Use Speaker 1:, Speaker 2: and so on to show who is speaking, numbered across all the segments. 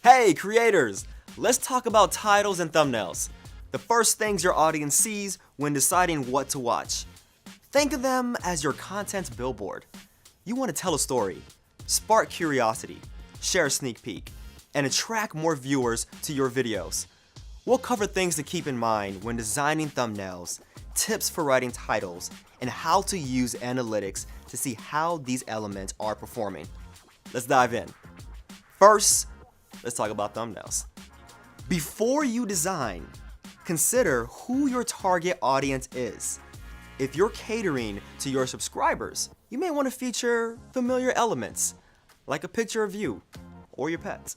Speaker 1: Hey creators! Let's talk about titles and thumbnails. The first things your audience sees when deciding what to watch. Think of them as your content billboard. You want to tell a story, spark curiosity, share a sneak peek, and attract more viewers to your videos. We'll cover things to keep in mind when designing thumbnails, tips for writing titles, and how to use analytics to see how these elements are performing. Let's dive in. First, let's talk about thumbnails. Before you design, consider who your target audience is. If you're catering to your subscribers, you may want to feature familiar elements, like a picture of you or your pets.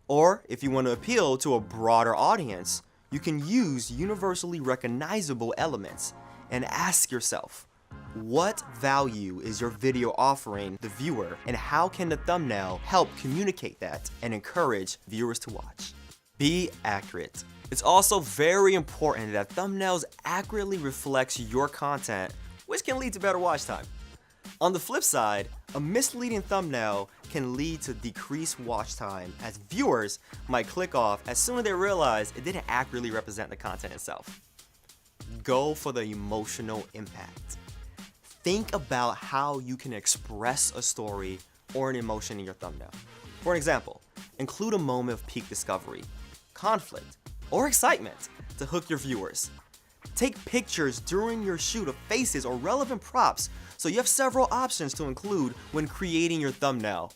Speaker 1: Or if you want to appeal to a broader audience, you can use universally recognizable elements and ask yourself, what value is your video offering the viewer, and how can the thumbnail help communicate that and encourage viewers to watch? Be accurate. It's also very important that thumbnails accurately reflects your content, which can lead to better watch time. On the flip side, a misleading thumbnail can lead to decreased watch time, as viewers might click off as soon as they realize it didn't accurately represent the content itself. Go for the emotional impact. Think about how you can express a story or an emotion in your thumbnail. For example, include a moment of peak discovery, conflict, or excitement to hook your viewers. Take pictures during your shoot of faces or relevant props so you have several options to include when creating your thumbnail.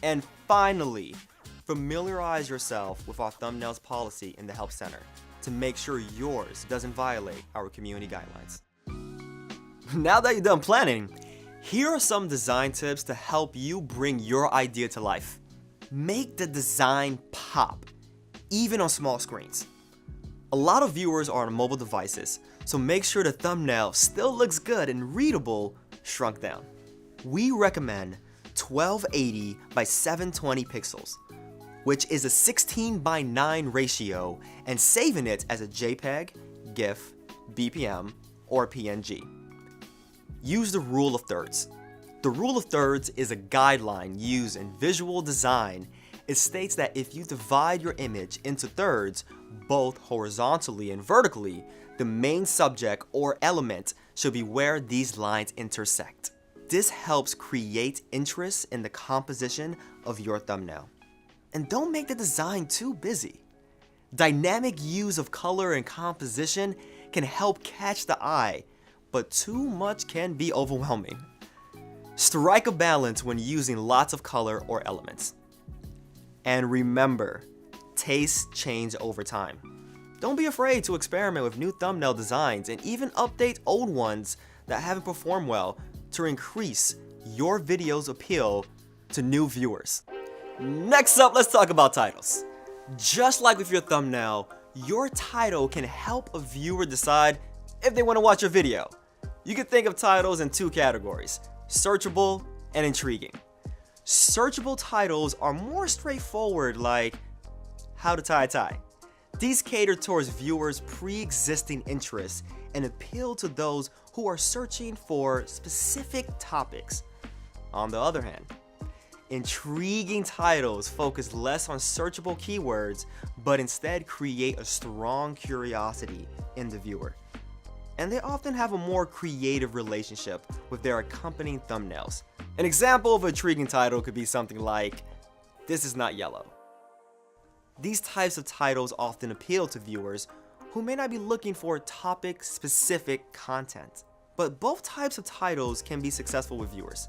Speaker 1: And finally, familiarize yourself with our thumbnails policy in the Help Center to make sure yours doesn't violate our community guidelines. Now that you're done planning, here are some design tips to help you bring your idea to life. Make the design pop, even on small screens. A lot of viewers are on mobile devices, so make sure the thumbnail still looks good and readable shrunk down. We recommend 1280 by 720 pixels, which is a 16:9 ratio, and saving it as a JPEG, GIF, BPM, or PNG. Use the rule of thirds. The rule of thirds is a guideline used in visual design. It states that if you divide your image into thirds, both horizontally and vertically, the main subject or element should be where these lines intersect. This helps create interest in the composition of your thumbnail. And don't make the design too busy. Dynamic use of color and composition can help catch the eye, but too much can be overwhelming. Strike a balance when using lots of color or elements. And remember, tastes change over time. Don't be afraid to experiment with new thumbnail designs and even update old ones that haven't performed well to increase your video's appeal to new viewers. Next up, let's talk about titles. Just like with your thumbnail, your title can help a viewer decide if they want to watch your video. You can think of titles in two categories, searchable and intriguing. Searchable titles are more straightforward, like how to tie a tie. These cater towards viewers' pre-existing interests and appeal to those who are searching for specific topics. On the other hand, intriguing titles focus less on searchable keywords, but instead create a strong curiosity in the viewer. And they often have a more creative relationship with their accompanying thumbnails. An example of an intriguing title could be something like, "This is not yellow." These types of titles often appeal to viewers who may not be looking for topic-specific content. But both types of titles can be successful with viewers.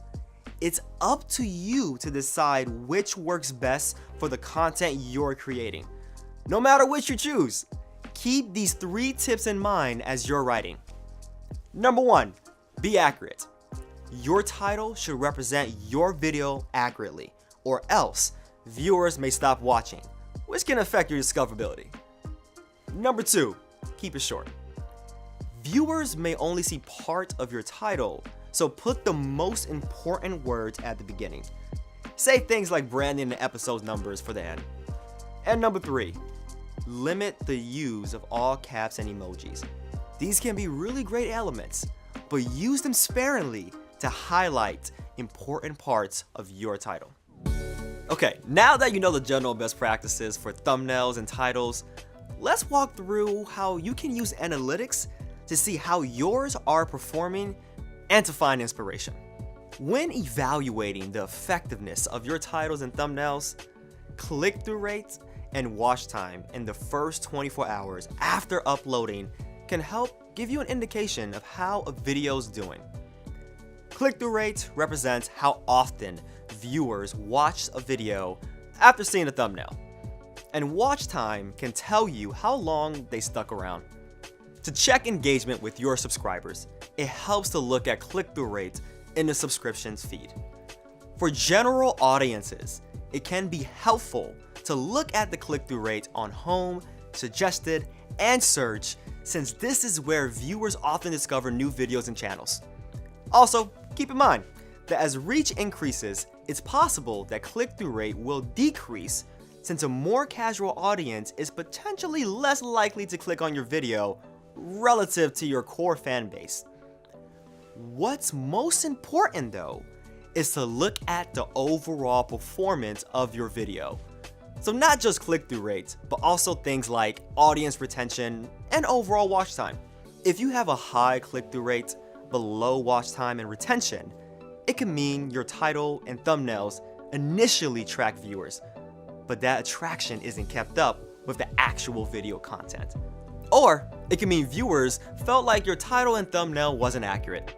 Speaker 1: It's up to you to decide which works best for the content you're creating. No matter which you choose, keep these 3 tips in mind as you're writing. Number 1, be accurate. Your title should represent your video accurately, or else viewers may stop watching, which can affect your discoverability. Number 2, keep it short. Viewers may only see part of your title, so put the most important words at the beginning. Say things like branding and episode numbers for the end. And number 3, limit the use of all caps and emojis. These can be really great elements, but use them sparingly to highlight important parts of your title. Okay, now that you know the general best practices for thumbnails and titles, let's walk through how you can use analytics to see how yours are performing and to find inspiration. When evaluating the effectiveness of your titles and thumbnails, click-through rates and watch time in the first 24 hours after uploading can help give you an indication of how a video's doing. Click-through rate represents how often viewers watch a video after seeing a thumbnail, and watch time can tell you how long they stuck around. To check engagement with your subscribers, it helps to look at click-through rates in the subscriptions feed. For general audiences, it can be helpful to look at the click-through rate on home, suggested, and search, since this is where viewers often discover new videos and channels. Also, keep in mind that as reach increases, it's possible that click-through rate will decrease since a more casual audience is potentially less likely to click on your video relative to your core fan base. What's most important though is to look at the overall performance of your video. So not just click-through rates, but also things like audience retention and overall watch time. If you have a high click-through rate but low watch time and retention, it can mean your title and thumbnails initially track viewers, but that attraction isn't kept up with the actual video content. Or it can mean viewers felt like your title and thumbnail wasn't accurate.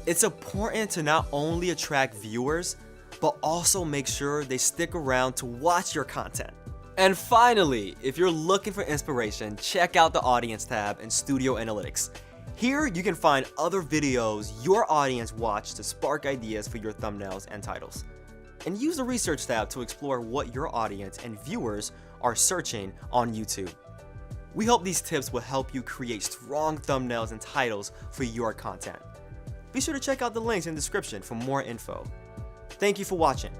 Speaker 1: It's important to not only attract viewers, but also make sure they stick around to watch your content. And finally, if you're looking for inspiration, check out the Audience tab in Studio Analytics. Here you can find other videos your audience watched to spark ideas for your thumbnails and titles. And use the Research tab to explore what your audience and viewers are searching on YouTube. We hope these tips will help you create strong thumbnails and titles for your content. Be sure to check out the links in the description for more info. Thank you for watching.